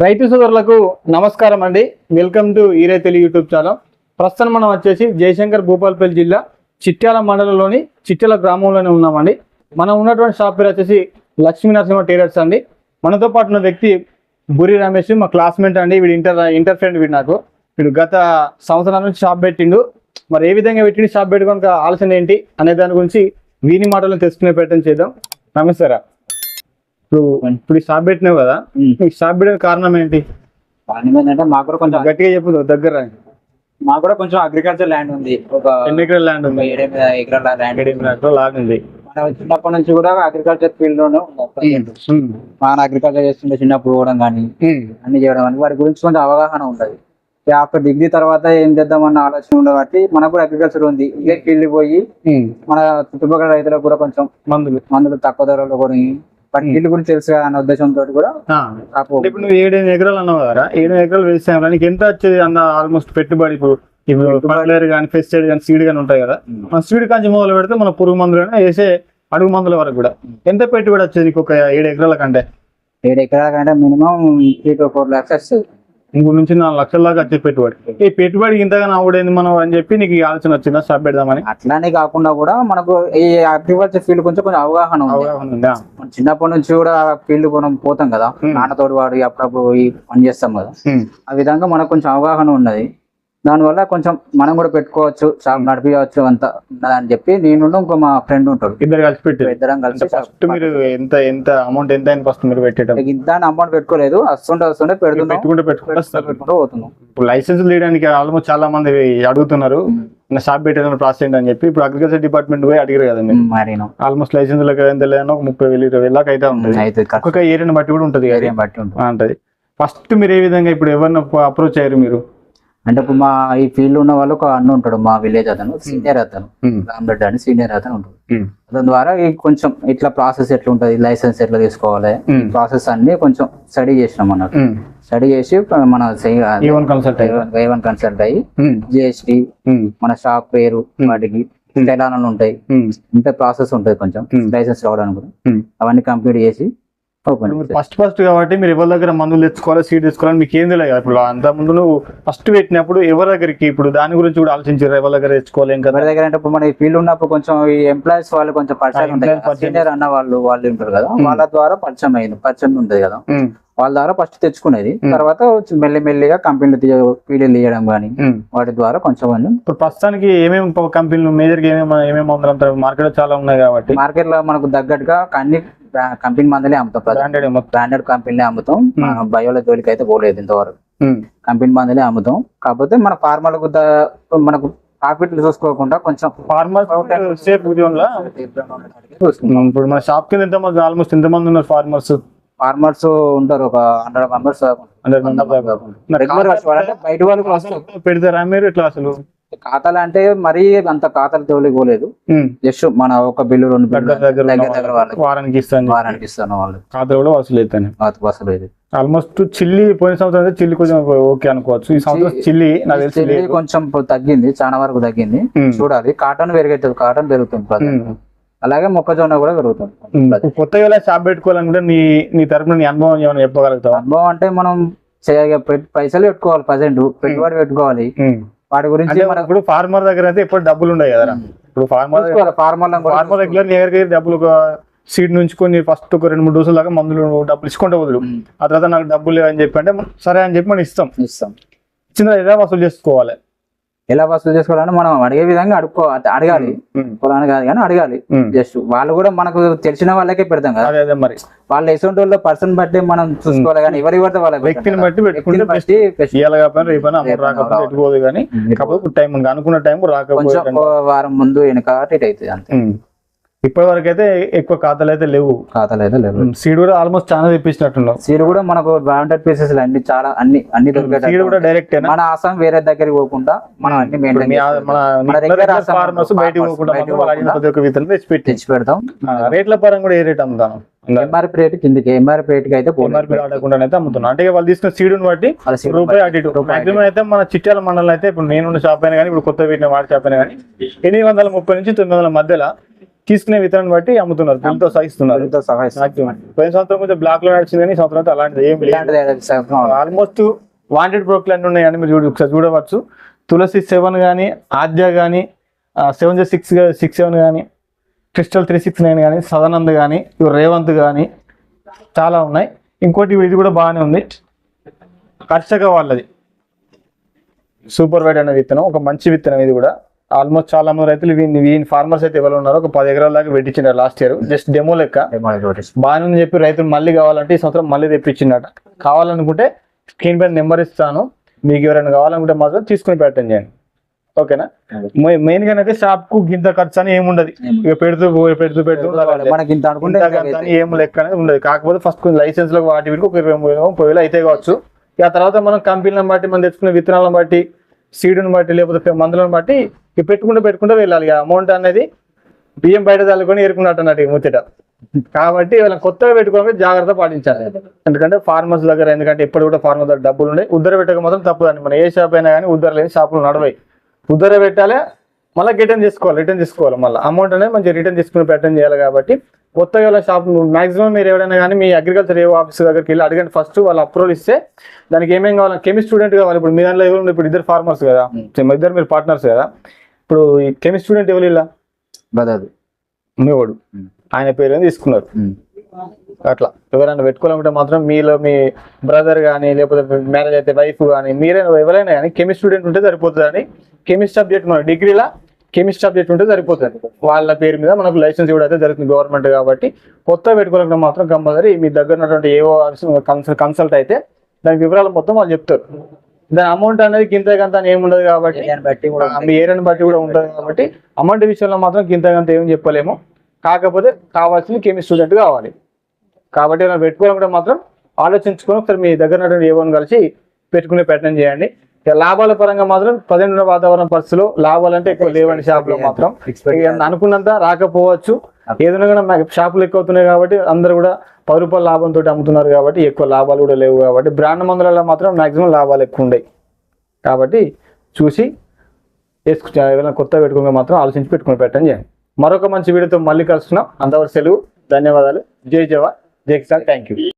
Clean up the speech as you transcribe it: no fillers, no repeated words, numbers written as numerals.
రైతు సోదరులకు నమస్కారం అండి. వెల్కమ్ టు ఈరే తెలుగు యూట్యూబ్ ఛానల్. ప్రస్తుతం మనం వచ్చేసి జయశంకర్ భూపాలపల్లి జిల్లా చిట్యాల మండలంలోని చిట్యాల గ్రామంలోనే ఉన్నామండి. మనం ఉన్నటువంటి షాప్ పేరు వచ్చేసి లక్ష్మీ నరసింహ టైలర్స్ అండి. మనతో పాటు ఉన్న వ్యక్తి బురి రమేష్, మా క్లాస్మేట్ అండి. వీడు ఇంటర్ ఫ్రెండ్. వీడు గత సంవత్సరాల నుంచి షాప్ పెట్టిండు. మరి ఏ విధంగా పెట్టిండు, షాప్ పెట్టుకోక ఆలోచన ఏంటి అనే దాని గురించి వీని మాటలను తెలుసుకునే ప్రయత్నం చేద్దాం. నమస్తే. ఇప్పుడు షాప్ పెట్టినావు కదా, ఈ షాప్ పెట్టిన కారణం ఏంటి? అంటే మాకు కూడా కొంచెం గట్టిగా చెప్పు, దగ్గర. మాకు కూడా కొంచెం అగ్రికల్చర్ ల్యాండ్ ఉంది. ఒక 8 ఎకరాల ల్యాండ్ ఉంది. 7 ఎకరాల ల్యాండ్. 7 ఎకరాల ల్యాండ్ ఉంది. మన చిన్నప్పటి నుంచి కూడా అగ్రికల్చర్ ఫీల్డ్ లోనే మన అగ్రికల్చర్ చేస్తుంటే చిన్నప్పుడు పోవడం కానీ అన్ని చేయడం కానీ వాటి గురించి కొంచెం అవగాహన ఉంటుంది. ఆఫ్టర్ డిగ్రీ తర్వాత ఏం చేద్దామన్న ఆలోచన ఉండదు కాబట్టి మనకు కూడా అగ్రికల్చర్ ఉంది. ఇదే ఫీల్డ్ పోయి మన చుట్టుపక్కల రైతులకు కూడా కొంచెం మందులు తక్కువ ధరలో కొని ఫీల్డ్ గురించి తెలుసు కదా అన్న ఉద్దేశంతో కూడా. ఇప్పుడు నువ్వు 7 ఎకరాలు అన్నావు కదా, 7 ఎకరాలు వ్యవసాయం నీకు ఎంత వచ్చేది అన్న ఆల్మోస్ట్ పెట్టుబడి? ఇప్పుడు ఫర్టిలైజర్ కానీ, పెస్టిసైడ్ కానీ, సీడ్ కానీ ఉంటాయి కదా. మన సీడ్ కాంచి మొదలు పెడితే మన పురుగు మందులు వేసే అడుగు మందుల వరకు కూడా ఎంత పెట్టుబడి వచ్చేది నీకు ఒక 7 ఎకరాల కంటే? 7 ఎకరాల కంటే మినిమం 3 to 4 lakhs వస్తుంది. 3 నుంచి 4 లక్షల దాకా వచ్చే పెట్టుబడి. ఈ పెట్టుబడి ఇంతగా నవ్వుడైంది మనం అని చెప్పి నీకు ఆలోచన వచ్చిందా షాప్ పెడదామని? అట్లానే కాకుండా కూడా మనకు ఈ అగ్రికల్చర్ ఫీల్డ్ కొంచెం అవగాహన ఉంది. చిన్నప్పటి నుంచి కూడా ఫీల్డ్ మనం పోతాం కదా, నాన్నతోటి వాడు అప్పుడప్పుడు పని చేస్తాం కదా. ఆ విధంగా మనకు కొంచెం అవగాహన ఉన్నది. దానివల్ల కొంచెం మనం కూడా పెట్టుకోవచ్చు, షాప్ నడిపించవచ్చు అంత ఉన్నదని చెప్పి నేను ఇంకో మా ఫ్రెండ్ ఉంటాడు. ఇద్దరం కలిసి ఫస్ట్ మీరు ఎంత అమౌంట్ ఎంత అయిన ఫస్ట్ మీరు పెట్టేటప్పుడు? ఇంత అమౌంట్ పెట్టుకోలేదు, వస్తుంటే పెట్టుకుంటూ పోతున్నాం. ఇప్పుడు లైసెన్స్ తీయడానికి ఆల్మోస్ట్ చాలా మంది అడుగుతున్నారు షాప్ పెట్టేదాన్ని ప్రాసెస్ ఏంటి అని చెప్పి. ఇప్పుడు అగ్రికల్చర్ డిపార్ట్మెంట్ పోయి అడిగారు కదా మీరు. మరి ఆల్మోస్ట్ లైసెన్స్ ఎంత లేదన్నా 30,000-20,000 దాకా అయితే ఉంటుంది. ఒక్కొక్క ఏరియాని బట్టి కూడా ఉంటుంది. ఫస్ట్ మీరు ఏ విధంగా ఇప్పుడు ఎవరిని అప్రోచ్ అయ్యారు మీరు? అంటే ఇప్పుడు మా ఈ ఫీల్డ్ ఉన్న వాళ్ళు ఒక అన్న ఉంటాడు, మా విలేజ్ అతను, సీనియర్ అతను, రామరెడ్డి అని సీనియర్ అతను ఉంటాడు. దాని ద్వారా కొంచెం ఇట్లా ప్రాసెస్ ఎట్లా ఉంటది, లైసెన్స్ ఎట్లా తీసుకోవాలి, ప్రాసెస్ అన్ని కొంచెం స్టడీ చేసినాం అన్నట్టు. స్టడీ చేసి మన A1 కన్సల్ట్ అయ్యి జిఎస్టి, మన షాప్ పేరు, వాటికి తెలంగాణలో ఉంటాయి, ఇంత ప్రాసెస్ ఉంటుంది కొంచెం లైసెన్స్ రావడానికి కూడా. అవన్నీ కంప్లీట్ చేసి ఫస్ట్ కాబట్టి మీరు ఎవరి దగ్గర మందులు తెచ్చుకోవాలి, సీడ్ తెచ్చుకోవాలని మీకు ఏం తెలియదు. ఇప్పుడు అంత ముందు నువ్వు ఫస్ట్ పెట్టినప్పుడు ఎవరి దగ్గరికి, ఇప్పుడు దాని గురించి కూడా ఆలోచించారు ఎవరి దగ్గర తెచ్చుకోవాలి? ఇంకా ఎవరి దగ్గర అంటే ఇప్పుడు మన ఫీల్డ్ ఉన్నప్పుడు కొంచెం ఈ ఎంప్లాయీస్ వాళ్ళు కొంచెం పరిచయం ఉంటాయి, సీనియర్ అన్న వాళ్ళు ఉంటారు కదా, వాళ్ళ ద్వారా పరిచయం ఉంటుంది కదా, వాళ్ళ ద్వారా ఫస్ట్ తెచ్చుకునేది. తర్వాత మెల్లిమెల్లిగా కంపెనీలు ఫీల్డ్ తీయడం కానీ వాటి ద్వారా కొంచెం. ఇప్పుడు ప్రస్తుతానికి ఏమేమి కంపెనీలు మేజర్ గా ఏమేమి మందులు అంటారు? మార్కెట్ లో చాలా ఉన్నాయి కాబట్టి మార్కెట్ లో మనకు తగ్గట్టుగా అన్ని కంపెనీ మందులే అమ్ముతాం, బ్రాండెడ్ కంపెనీలే అమ్ముతాం. బయోల జోలికి అయితే పోలేదు ఇంతవరకు, కంపెనీ మందులే అమ్ముతాం. కాకపోతే మన ఫార్మర్ మనకు ప్రాఫిట్ చూసుకోకుండా కొంచెం ఫార్మర్ ఇప్పుడు మన షాప్ కింద ఎంతమంది ఆల్మోస్ట్ ఎంతమంది ఉన్నారు ఫార్మర్స్ ఉంటారు? ఒక 100 మెంబర్స్. బయట వాళ్ళు పెడతారా మీరు ఎట్లా? అసలు ఖాతాలు అంటే మరీ అంత ఖాతాలు తోలికి పోలేదు, జస్ట్ మన ఒక బిల్లు 2 వారానికి ఇస్తాను వాళ్ళు ఖాతాలు కూడా వసూలు అవుతాయి. ఆల్మోస్ట్ చిల్లి పోయిన సంవత్సరం అయితే చిల్లి కొంచెం ఓకే అనుకోవచ్చు. ఈ సంవత్సరం చిల్లి కొంచెం తగ్గింది, చాలా వరకు తగ్గింది. చూడాలి, కాటన్ పెరుగుతుంది, అలాగే మొక్కజొన్న కూడా పెరుగుతుంది. కొత్తగా షాప్ పెట్టుకోవాలనుకుంటే నీ తరపున నీ అనుభవం ఏమైనా చెప్పగలుగుతావు? అనుభవం అంటే మనం పైసలు పెట్టుకోవాలి, పెట్టుబడి పెట్టుకోవాలి. వాటి గురించి ఇప్పుడు ఫార్మర్ దగ్గర అయితే ఎప్పుడు డబ్బులు ఉన్నాయి కదా. ఇప్పుడు ఫార్మర్ దగ్గర డబ్బులు సీడ్ నుంచి కొన్ని ఫస్ట్ ఒక 2-3 డోసుల దాకా మందులు డబ్బులు ఇచ్చుకుంటే వదులు. ఆ తర్వాత నాకు డబ్బులు లేవని చెప్పి అంటే సరే అని చెప్పి మనం ఇస్తాం. ఇచ్చిన ఎలా వసూలు చేసుకోవాలి? ఎలా వసూలు చేసుకోవాలని మనం అడిగే విధంగా అడగాలి. పొలాన్ని కాదు కానీ అడగాలి. జస్ట్ వాళ్ళు కూడా మనకు తెలిసిన వాళ్ళకే పెడతాం కదా. అదే మరి వాళ్ళు ఎటువంటి వాళ్ళ పర్సన్ బట్టి మనం చూసుకోవాలి కానీ ఎవరి పడితే వాళ్ళ వ్యక్తిని బట్టి పెట్టుకుంటే పెట్టుకోదు కానీ అనుకున్న టైం రాకపోతే వారం ముందు వెనక అవుతుంది అంతే. ఇప్పటి వరకు అయితే ఎక్కువ ఖాతాలు అయితే లేవు. సీడ్ కూడా ఆల్మోస్ట్ చాలా తెప్పించినట్టున్నావు. సీడ్ కూడా మనకు బ్రాండెడ్ పీసెస్ అన్ని చాలా అన్ని దొరికాయి. సీడ్ కూడా డైరెక్ట్ మన ఆసం వేరే దగ్గరికి పోకుండా మనం అన్ని తెచ్చి పెడతాం. రేట్ల పరంగా కూడా ఏ రేట్ అమ్ముతాను? ఎంఆర్పీ రేట్ కిందకి, ఎంఆర్పీ రేట్ అయితే ఆడకుండా అయితే అమ్ముతున్నాం. అంటే వాళ్ళు తీసుకున్న సీడుని బట్టి రూపాయి అటు ఇటు. మాక్సిమం అయితే మన చిట్యాల మండలం అయితే ఇప్పుడు నేను షాప్ అయినా కానీ ఇప్పుడు కొత్త పెట్టిన వాడి షాప్ అయినా కానీ 830 నుంచి 900 మధ్యలో తీసుకునే విత్తనాన్ని బట్టి అమ్ముతున్నారు, బిల్తో సహిస్తున్నారు. పోయిన సంవత్సరం కొంచెం బ్లాక్ లో నడిచింది కానీ ఈ సంవత్సరం అయితే అలాంటిది ఏం లేదు. ఆల్మోస్ట్ వాంటెడ్ బ్రోక్లు అన్ని ఉన్నాయని మీరు ఒకసారి చూడవచ్చు. తులసి 7 కానీ, ఆద్య కానీ, 70667 కానీ, క్రిస్టల్ 369 కానీ, సదానంద్ కానీ, ఇవి రేవంత్ కానీ చాలా ఉన్నాయి. ఇంకోటి ఇది కూడా బాగానే ఉంది, కర్షక వాళ్ళది సూపర్ వైట్ అనే విత్తనం, ఒక మంచి విత్తనం. ఇది కూడా ఆల్మోస్ట్ చాలా మంది రైతులు వీని ఫార్మర్స్ అయితే ఎవరు ఉన్నారు ఒక 10 ఎకరాల దాకా పెట్టించారు లాస్ట్ ఇయర్, జస్ట్ డెమో లెక్క. బాగానే ఉంది చెప్పి రైతులు మళ్ళీ కావాలంటే ఈ సంవత్సరం మళ్ళీ తెప్పించిందట. కావాలనుకుంటే స్క్రీన్ పైన నెంబర్ ఇస్తాను, మీకు ఎవరైనా కావాలనుకుంటే మాత్రం తీసుకుని పెట్టండి చేయండి, ఓకేనా. మెయిన్ గా అయితే షాప్ కు గింత ఖర్చు అని ఏముండదు, ఇక పెడుతూ ఏం లెక్క అనేది ఉండదు. కాకపోతే ఫస్ట్ లైసెన్స్ లో వాటి వీటికి ఒక 20,000-30,000 అయితే కావచ్చు. ఇక తర్వాత మనం కంపెనీలను బట్టి మనం తెచ్చుకునే విత్తనాలను బట్టి, సీడుని బట్టి, లేకపోతే మందులను బట్టి పెట్టుకుంటూ వెళ్ళాలి. అమౌంట్ అనేది బియ్యం బయట చల్లుకొని ఏరుకున్నట్టు అన్నట్టు ముచ్చట. కాబట్టి వాళ్ళని కొత్తగా పెట్టుకోవడానికి జాగ్రత్త పాటించాలి. ఎందుకంటే ఫార్మర్స్ దగ్గర, ఎందుకంటే ఇప్పుడు కూడా ఫార్మర్ దగ్గర డబ్బులు ఉన్నాయి. ఉద్దర పెట్టక మాత్రం తప్పదండి. మన ఏ షాప్ అయినా కానీ ఉద్దర లేని షాపులు నడవాయి. ఉద్దర పెట్టాలి, మళ్ళీ రిటర్న్ చేసుకోవాలి. మళ్ళీ అమౌంట్ అనేది మంచిగా రిటర్న్ తీసుకుని పెట్టని చేయాలి. కాబట్టి కొత్తగా వాళ్ళ షాప్ మాక్సిమం మీరు ఎవరైనా కానీ మీ అగ్రికల్చర్ ఏ ఆఫీస్ దగ్గరికి వెళ్ళి అడగండి. ఫస్ట్ వాళ్ళు అప్రూవల్ ఇస్తే దానికి ఏమేమి కావాలి, కెమిస్ట్ స్టూడెంట్ కావాలి. ఇప్పుడు మీ దాంట్లో ఎవరు ఇప్పుడు ఇద్దరు ఫార్మర్స్ కదా, ఇద్దరు మీరు పార్ట్నర్స్ కదా. ఇప్పుడు ఈ కెమిస్ట్ స్టూడెంట్ ఎవరు ఇలా మీవాడు, ఆయన పేరు తీసుకున్నారు. అట్లా ఎవరైనా పెట్టుకోవాలంటే మాత్రం మీలో మీ బ్రదర్ కానీ, లేకపోతే మ్యారేజ్ అయితే వైఫ్ కానీ, మీరే ఎవరైనా కానీ కెమిస్ట్ స్టూడెంట్ ఉంటే సరిపోతుందని. కెమిస్ట్ సబ్జెక్ట్ మన డిగ్రీలా కెమిస్ట్ సబ్జెక్ట్ ఉంటే సరిపోతుంది. వాళ్ళ పేరు మీద మనకు లైసెన్స్ ఇవ్వడం అయితే జరుగుతుంది గవర్నమెంట్. కాబట్టి కొత్త పెట్టుకోవాలంటే మాత్రం కంపల్సరీ మీ దగ్గర ఉన్నటువంటి ఏవో కన్సల్ట్ అయితే దాని వివరాలు మొత్తం వాళ్ళు చెప్తారు. దాని అమౌంట్ అనేది గింత అని ఏముండదు కాబట్టి, మీ ఏరియాని బట్టి కూడా ఉంటుంది కాబట్టి అమౌంట్ విషయంలో మాత్రం గింత ఏం చెప్పలేము. కాకపోతే కావాల్సింది కెమిస్ట్ స్టూడెంట్ కావాలి. కాబట్టి ఇలా పెట్టుకోవాలంటే మాత్రం ఆలోచించుకొని ఒకసారి మీ దగ్గర ఉన్నటువంటి ఏవోని కలిసి పెట్టుకునే ప్రయత్నం చేయండి. లాభాల పరంగా మాత్రం ప్రజెంట్ వాతావరణ పరిస్థితుల్లో లాభాలు అంటే ఎక్కువ లేవండి. షాప్ లో మాత్రం అనుకున్నంత రాకపోవచ్చు. ఏదైనా కూడా షాపులు ఎక్కువ అవుతున్నాయి కాబట్టి అందరూ కూడా 10 రూపాయల లాభంతో అమ్ముతున్నారు కాబట్టి ఎక్కువ లాభాలు కూడా లేవు. కాబట్టి బ్రాండ్ మందులలో మాత్రం మాక్సిమం లాభాలు ఎక్కువ ఉన్నాయి. కాబట్టి చూసి ఏదైనా కొత్త పెట్టుకుని మాత్రం ఆలోచించి పెట్టుకుని పెట్టండి చేయండి. మరొక మంచి వీడియోతో మళ్ళీ కలుస్తున్నాం. అంతవరకు సెలవు, ధన్యవాదాలు. జై జవాన్, జై కిసాన్, థ్యాంక్ యూ.